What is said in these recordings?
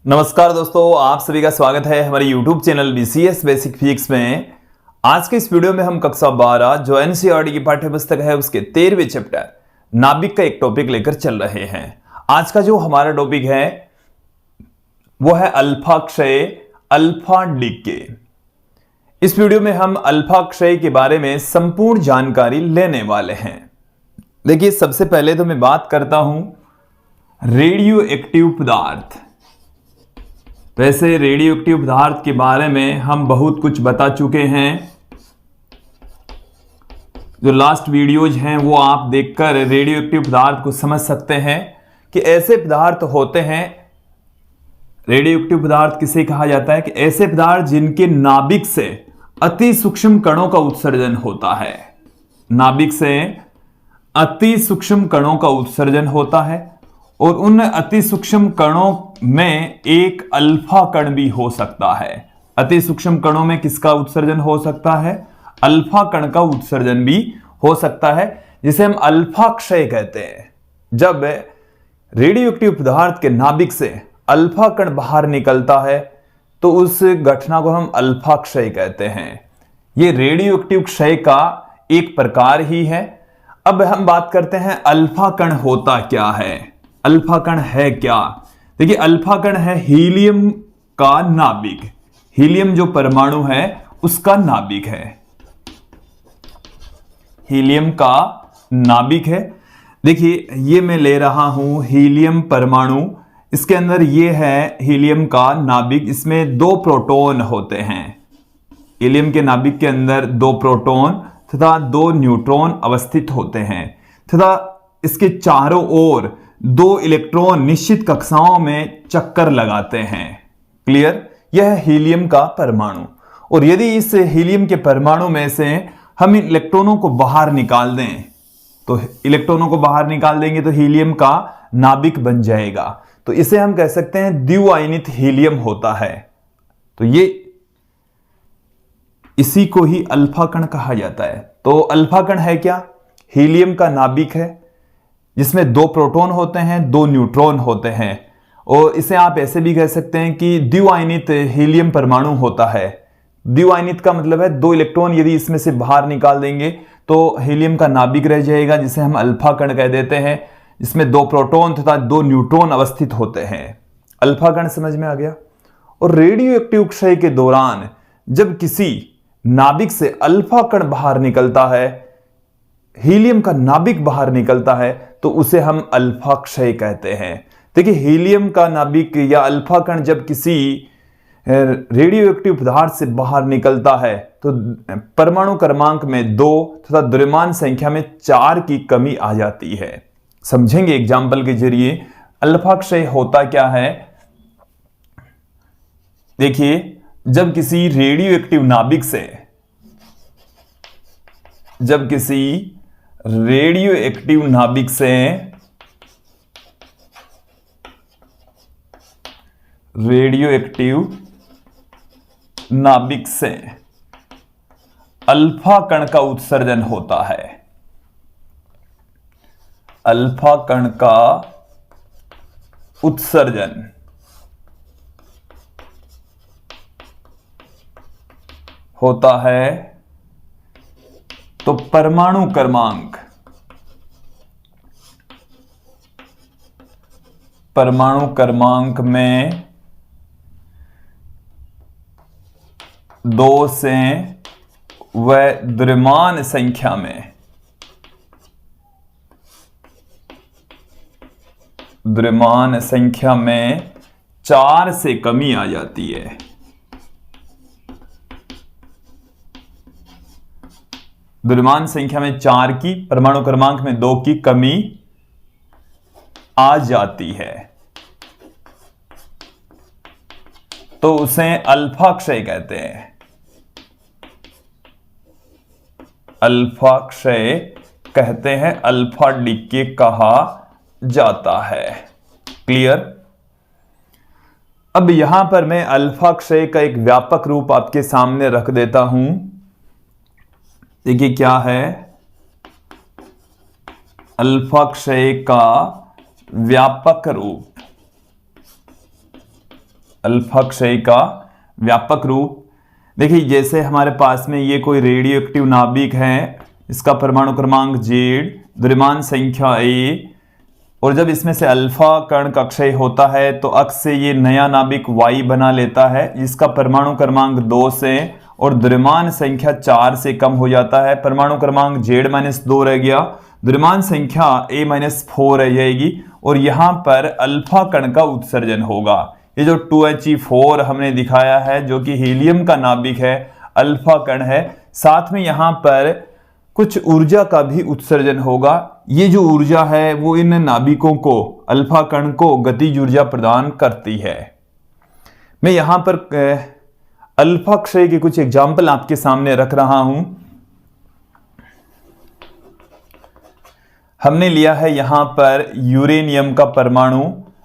नमस्कार दोस्तों, आप सभी का स्वागत है हमारे YouTube channel BCS basic physics में। आज के इस वीडियो में हम कक्षा 12 जो NCERT की पाठ्य पुस्तक है उसके 13वें चैप्टर नाभिक का एक टॉपिक लेकर चल रहे हैं। आज का जो हमारा टॉपिक है वो है अल्फा क्षय, अल्फा डीके। इस वीडियो में हम अल्फा क्षय के बारे में संपूर्ण जानकारी लेने वाले हैं। देखिए, सबसे पहले तो मैं बात करता हूं रेडियो एक्टिव पदार्थ। वैसे रेडियो एक्टिव पदार्थ के बारे में हम बहुत कुछ बता चुके हैं। जो लास्ट वीडियोज हैं वो आप देखकर रेडियो एक्टिव पदार्थ को समझ सकते हैं कि ऐसे पदार्थ होते हैं। रेडियो एक्टिव पदार्थ किसे कहा जाता है कि ऐसे पदार्थ जिनके नाभिक से अति सूक्ष्म कणों का उत्सर्जन होता है। नाभिक से अति सूक्ष्म कणों का उत्सर्जन होता है और उन अति सूक्ष्म कणों में एक अल्फा कण भी हो सकता है। अति सूक्ष्म कणों में किसका उत्सर्जन हो सकता है? अल्फा कण का उत्सर्जन भी हो सकता है, जिसे हम अल्फा क्षय कहते हैं। जब रेडियो एक्टिव पदार्थ के नाभिक से अल्फा कण बाहर निकलता है तो उस घटना को हम अल्फा क्षय कहते हैं। यह रेडियो एक्टिव क्षय का एक प्रकार ही है। अब हम बात करते हैं अल्फा कण होता क्या है, अल्फा कण है क्या। देखिए, अल्फा कण है हीलियम का नाभिक। हीलियम जो परमाणु है उसका नाभिक है, हीलियम का नाभिक है। देखिए, ये मैं ले रहा हूं हीलियम परमाणु। इसके अंदर ये है हीलियम का नाभिक। इसमें 2 प्रोटॉन होते हैं। हीलियम के नाभिक के अंदर 2 प्रोटॉन तथा 2 न्यूट्रॉन अवस्थित होते हैं तथा इसके चारों ओर 2 इलेक्ट्रॉन निश्चित कक्षाओं में चक्कर लगाते हैं। क्लियर? यह है हीलियम का परमाणु। और यदि इस हीलियम के परमाणु में से हम इन इलेक्ट्रॉनों को बाहर निकाल दें तो इलेक्ट्रॉनों को बाहर निकाल देंगे तो हीलियम का नाभिक बन जाएगा। तो इसे हम कह सकते हैं द्विआयनित हीलियम होता है। तो ये इसी को ही अल्फा कण कहा जाता है। तो अल्फा कण है क्या? हीलियम का नाभिक है जिसमें 2 प्रोटॉन होते हैं, 2 न्यूट्रॉन होते हैं। और इसे आप ऐसे भी कह सकते हैं कि द्विआयनित हीलियम परमाणु होता है। द्विआयनित का मतलब है 2 इलेक्ट्रॉन यदि इसमें से बाहर निकाल देंगे तो हीलियम का नाभिक रह जाएगा, जिसे हम अल्फा कण कह देते हैं, जिसमें 2 प्रोटॉन तथा 2 न्यूट्रॉन अवस्थित होते हैं। अल्फा कण समझ में आ गया। और रेडियो एक्टिव क्षय के दौरान जब किसी नाभिक से अल्फा कण बाहर निकलता है, हीलियम का नाभिक बाहर निकलता है, तो उसे हम अल्फा क्षय कहते हैं। देखिए, हीलियम का नाभिक या अल्फा कण जब किसी रेडियो एक्टिव पदार्थ से बाहर निकलता है तो परमाणु क्रमांक में 2 तथा द्रव्यमान संख्या में 4 की कमी आ जाती है। समझेंगे एग्जाम्पल के जरिए अल्फा क्षय होता क्या है। देखिए, जब किसी रेडियो एक्टिव नाभिक से रेडियो एक्टिव नाभिक से अल्फा कण का उत्सर्जन होता है। अल्फा कण का उत्सर्जन होता है तो परमाणु क्रमांक में 2 से व द्रव्यमान संख्या में 4 से कमी आ जाती है। द्रव्यमान संख्या में 4 की, परमाणु क्रमांक में 2 की कमी आ जाती है तो उसे अल्फा क्षय कहते हैं। अल्फा क्षय कहते हैं, अल्फा डीके कहा जाता है। क्लियर? अब यहां पर मैं अल्फा क्षय का एक व्यापक रूप आपके सामने रख देता हूं। देखिए, क्या है अल्फा क्षय का व्यापक रूप। अल्फा क्षय का व्यापक रूप। देखिए जैसे हमारे पास में ये कोई रेडियो एक्टिव नाभिक है, इसका परमाणु क्रमांक Z, द्रव्यमान संख्या A, और जब इसमें से अल्फा कण का क्षय होता है तो अक्ष से ये नया नाभिक Y बना लेता है, जिसका परमाणु क्रमांक 2 से और द्रव्यमान संख्या 4 से कम हो जाता है। परमाणु क्रमांक Z-2 रह गया, द्रव्यमान संख्या A-4 रह जाएगी, और यहां पर अल्फा कण का उत्सर्जन होगा। ये जो 2He4 हमने दिखाया है जो कि हीलियम का नाभिक है, अल्फा कण है, साथ में यहां पर कुछ ऊर्जा का भी उत्सर्जन होगा। ये जो ऊर्जा है वो इन नाभिकों को, अल्फा कण को गतिज ऊर्जा प्रदान करती है। मैं यहां पर अल्फा क्षय के कुछ एग्जाम्पल आपके सामने रख रहा हूं। हमने लिया है यहां पर यूरेनियम का परमाणु,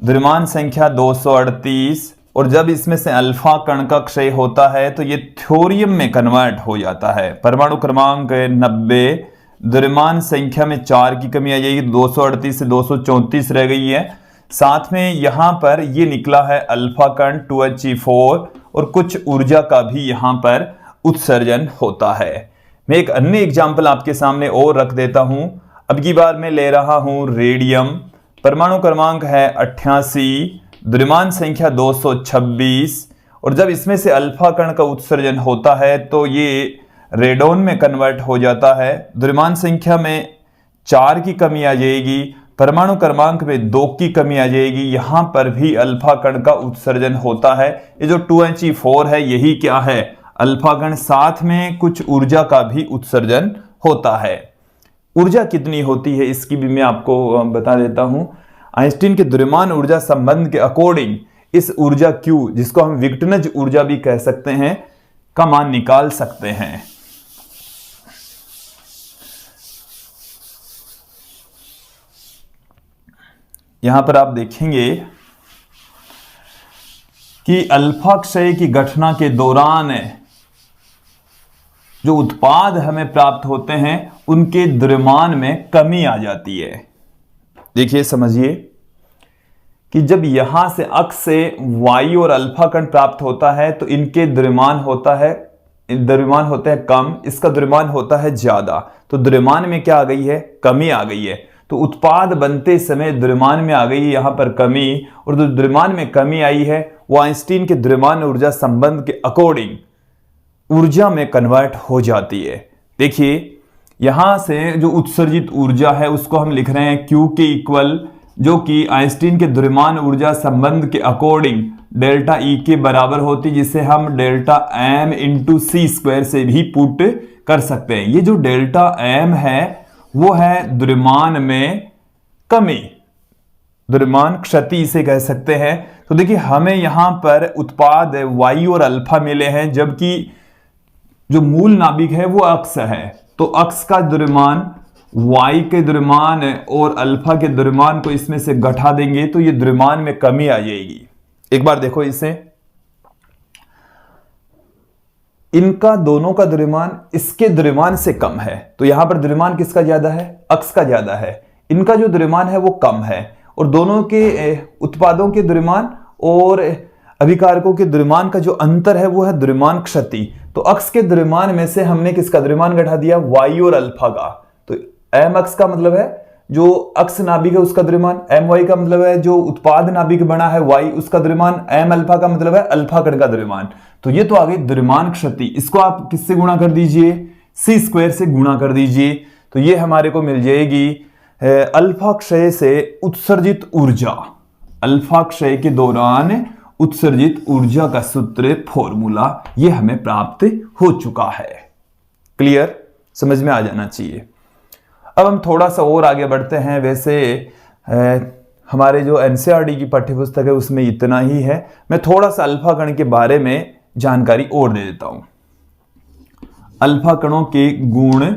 द्रव्यमान संख्या 238, और जब इसमें से अल्फा कण का क्षय होता है तो ये थोरियम में कन्वर्ट हो जाता है। परमाणु क्रमांक 90, द्रव्यमान संख्या में 4 की कमी आ जाएगी, 238 से 234 रह गई है। साथ में यहां पर ये निकला है अल्फा कण 2He4, और कुछ ऊर्जा का भी यहां पर उत्सर्जन होता है। मैं एक अन्य एग्जाम्पल आपके सामने और रख देता हूं। अब की बार मैं ले रहा हूं रेडियम, परमाणु क्रमांक है 88, द्रव्यमान संख्या 226, और जब इसमें से अल्फा कण का उत्सर्जन होता है तो ये रेडोन में कन्वर्ट हो जाता है। द्रव्यमान संख्या में 4 की कमी आ जाएगी, परमाणु क्रमांक में 2 की कमी आ जाएगी, यहां पर भी अल्फा कण का उत्सर्जन होता है। ये जो 2He4 है यही क्या है, अल्फा कण, साथ में कुछ ऊर्जा का भी उत्सर्जन होता है। ऊर्जा कितनी होती है इसकी भी मैं आपको बता देता हूं। आइंस्टीन के द्रव्यमान ऊर्जा संबंध के अकॉर्डिंग इस ऊर्जा Q, जिसको हम विक्टनज ऊर्जा भी कह सकते हैं, का मान निकाल सकते हैं। यहां पर आप देखेंगे कि अल्फा क्षय की घटना के दौरान जो उत्पाद हमें प्राप्त होते हैं उनके द्रव्यमान में कमी आ जाती है। देखिए समझिए कि जब यहां से अक्ष से वाई और अल्फा कण प्राप्त होता है तो इनके द्रव्यमान होता है कम, इसका द्रव्यमान होता है ज्यादा। तो द्रव्यमान में क्या आ गई है, कमी आ गई है। तो उत्पाद बनते समय द्रव्यमान में आ गई है यहां पर कमी, और जो द्रव्यमान में कमी आई है वो आइंस्टीन के द्रव्यमान ऊर्जा संबंध के अकॉर्डिंग ऊर्जा में कन्वर्ट हो जाती है। देखिए यहां से जो उत्सर्जित ऊर्जा है उसको हम लिख रहे हैं Q के इक्वल, जो कि आइंस्टीन के द्रव्यमान ऊर्जा संबंध के अकॉर्डिंग डेल्टा E के बराबर होती, जिसे हम डेल्टा M इंटू C² से भी पुट कर सकते हैं। ये जो डेल्टा M है वो है द्रव्यमान में कमी, द्रव्यमान क्षति इसे कह सकते हैं। तो देखिए हमें यहां पर उत्पाद Y और अल्फा मिले हैं, जबकि जो मूल नाभिक है वो अक्ष है। तो अक्ष का द्रव्यमान Y के द्रव्यमान और अल्फा के द्रव्यमान को इसमें से घटा देंगे तो ये द्रव्यमान में कमी आ जाएगी। एक बार देखो इसे, इनका दोनों का द्रव्यमान इसके द्रव्यमान से कम है, तो यहां पर द्रव्यमान किसका ज्यादा है, अक्ष का ज्यादा है। इनका जो द्रव्यमान है वो कम है, और दोनों के उत्पादों के द्रव्यमान और अभिकारकों के द्रव्यमान का जो अंतर है वो है द्रव्यमान क्षति। तो अक्ष के द्रव्यमान में से हमने किसका द्रव्यमान घटा दिया, वाई और अल्फा का। तो एम अक्ष का मतलब है जो अक्ष नाभिक है उसका द्रव्यमान, एम वाई का मतलब है जो उत्पाद नाभिक बना है वाई उसका द्रव्यमान, एम अल्फा का मतलब है अल्फा कण का द्रव्यमान। तो ये तो आ गई द्रव्यमान क्षति। इसको आप किससे गुणा कर दीजिए, C² से गुणा कर दीजिए, तो ये हमारे को मिल जाएगी अल्फा क्षय से उत्सर्जित ऊर्जा, अल्फा क्षय के दौरान उत्सर्जित ऊर्जा का सूत्र फॉर्मूला ये हमें प्राप्त हो चुका है। क्लियर, समझ में आ जाना चाहिए। अब हम थोड़ा सा और आगे बढ़ते हैं। वैसे हमारे जो एनसीईआरटी की पाठ्यपुस्तक है उसमें इतना ही है। मैं थोड़ा सा अल्फा कण के बारे में जानकारी और दे देता हूं। अल्फा कणों के गुण,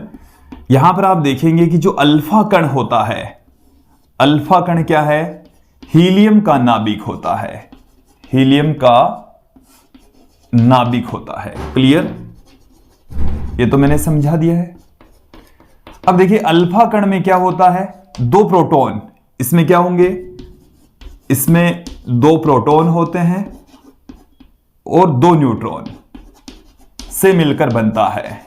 यहां पर आप देखेंगे कि जो अल्फा कण होता है, अल्फा कण क्या है, हीलियम का नाभिक होता है, हीलियम का नाभिक होता है। क्लियर, ये तो मैंने समझा दिया है। अब देखिए अल्फा कण में क्या होता है, 2 प्रोटॉन, इसमें क्या होंगे, इसमें 2 प्रोटॉन होते हैं और 2 न्यूट्रॉन से मिलकर बनता है।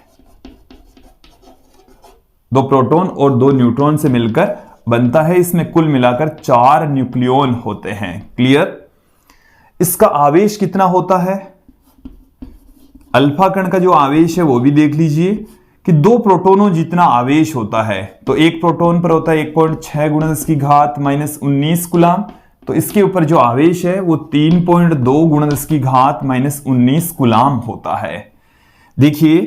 2 प्रोटॉन और 2 न्यूट्रॉन से मिलकर बनता है। इसमें कुल मिलाकर 4 न्यूक्लियॉन होते हैं। क्लियर? इसका आवेश कितना होता है? अल्फा कण का जो आवेश है वो भी देख लीजिए कि 2 प्रोटोनों जितना आवेश होता है। तो एक प्रोटॉन पर होता है 1.6 × 10⁻⁻19 कूलम। तो इसके ऊपर जो आवेश है वो 3.2 × 10⁻⁻19 कूलम होता है। देखिए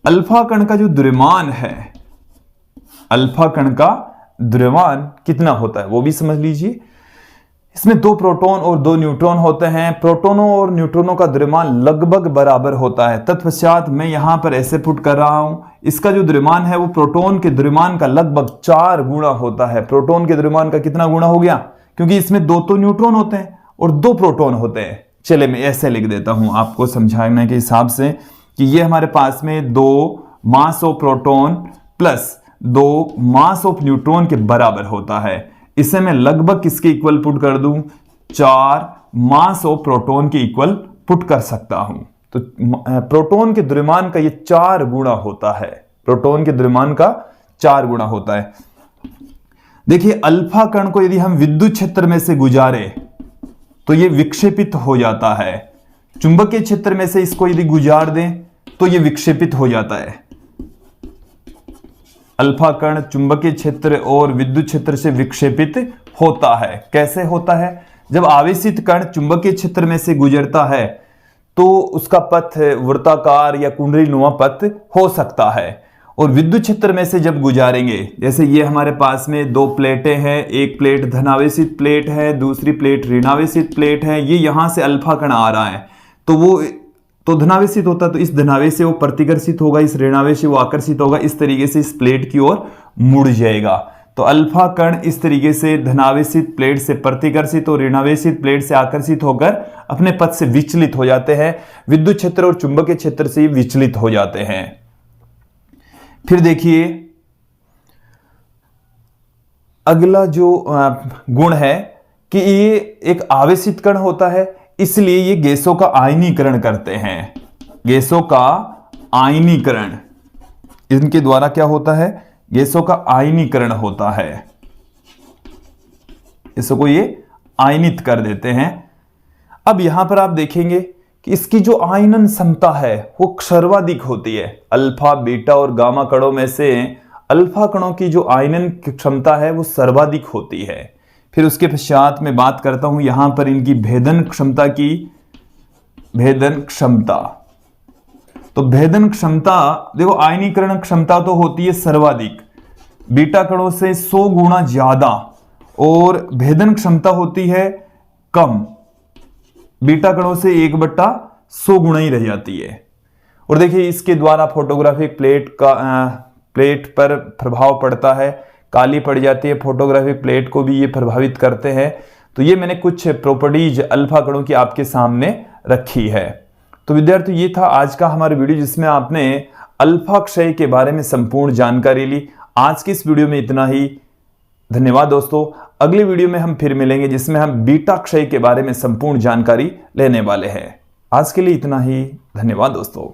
अल्फा कण का जो द्रव्यमान है, अल्फा कण का द्रव्यमान कितना होता है वो भी समझ लीजिए। इसमें 2 प्रोटॉन और 2 न्यूट्रॉन होते हैं। प्रोटोनों और न्यूट्रॉनों का द्रव्यमान लगभग बराबर होता है। तत्पश्चात मैं यहां पर ऐसे पुट कर रहा हूं, इसका जो द्रव्यमान है वो प्रोटॉन के द्रव्यमान का लगभग 4 गुना होता है। प्रोटॉन के द्रव्यमान का कितना गुना हो गया? क्योंकि इसमें 2 तो न्यूट्रॉन होते हैं और 2 प्रोटॉन होते हैं। चले मैं ऐसे लिख देता हूं आपको समझाने के हिसाब से कि ये हमारे पास में 2 mass of proton plus 2 mass of neutron के बराबर होता है। इसे मैं लगभग किसके इक्वल पुट कर दूं? 4 मास ऑफ प्रोटॉन के इक्वल पुट कर सकता हूं। तो प्रोटॉन के द्रव्यमान का ये 4 गुना होता है। प्रोटॉन के द्रव्यमान का 4 गुना होता है। देखिए अल्फा कण को यदि हम विद्युत क्षेत्र में से गुजारे तो ये विक्षेपित हो जाता है। चुंबकीय क्षेत्र में से इसको यदि गुजार दें तो ये विक्षेपित हो जाता है। अल्फा कण चुंबकीय क्षेत्र और विद्युत क्षेत्र से विक्षेपित होता है। कैसे होता है? जब आवेशित कण चुंबकीय क्षेत्र में से गुजरता है तो उसका पथ वृत्ताकार या कुंडलीनुमा पथ हो सकता है। और विद्युत क्षेत्र में से जब गुजारेंगे, जैसे ये हमारे पास में 2 प्लेटें हैं, एक प्लेट धनावेशित प्लेट है, दूसरी प्लेट ऋणावेशित प्लेट है। ये यहां से अल्फा कण आ रहा है तो वो तो धनावेशित होता है, तो इस धनावेश से वो प्रतिकर्षित होगा, इस ऋणावेश से वो आकर्षित होगा। इस तरीके से इस प्लेट की ओर मुड़ जाएगा। तो अल्फा कण इस तरीके से धनावेशित प्लेट से प्रतिकर्षित और ऋणावेशित प्लेट से आकर्षित होकर अपने पथ से विचलित हो जाते हैं। विद्युत क्षेत्र और चुंबकीय क्षेत्र से विचलित हो जाते हैं। फिर देखिए अगला जो गुण है कि ये एक आवेशित कण होता है, इसलिए ये गैसों का आयनीकरण करते हैं। गैसों का आयनीकरण, इनके द्वारा क्या होता है? गैसों का आयनीकरण होता है। इसको ये आयनित कर देते हैं। अब यहां पर आप देखेंगे कि इसकी जो आयनन क्षमता है वो सर्वाधिक होती है। अल्फा, बीटा और गामा कणों में से अल्फा कणों की जो आयनन क्षमता है वो सर्वाधिक होती है। फिर उसके पश्चात मैं बात करता हूं यहां पर इनकी भेदन क्षमता की। भेदन क्षमता, तो भेदन क्षमता देखो, आयनीकरण क्षमता तो होती है सर्वाधिक, बीटा कणों से 100 गुना ज्यादा, और भेदन क्षमता होती है कम, बीटा कणों से 1/100 गुना ही रह जाती है। और देखिए इसके द्वारा फोटोग्राफिक प्लेट पर प्रभाव पड़ता है, काली पड़ जाती है। फोटोग्राफिक प्लेट को भी ये प्रभावित करते हैं। तो ये मैंने कुछ प्रॉपर्टीज अल्फा कणों की आपके सामने रखी है। तो विद्यार्थी ये था आज का हमारा वीडियो जिसमें आपने अल्फा क्षय के बारे में संपूर्ण जानकारी ली। आज की इस वीडियो में इतना ही। धन्यवाद दोस्तों। अगले वीडियो में हम फिर मिलेंगे जिसमें हम बीटा क्षय के बारे में संपूर्ण जानकारी लेने वाले हैं। आज के लिए इतना ही। धन्यवाद दोस्तों।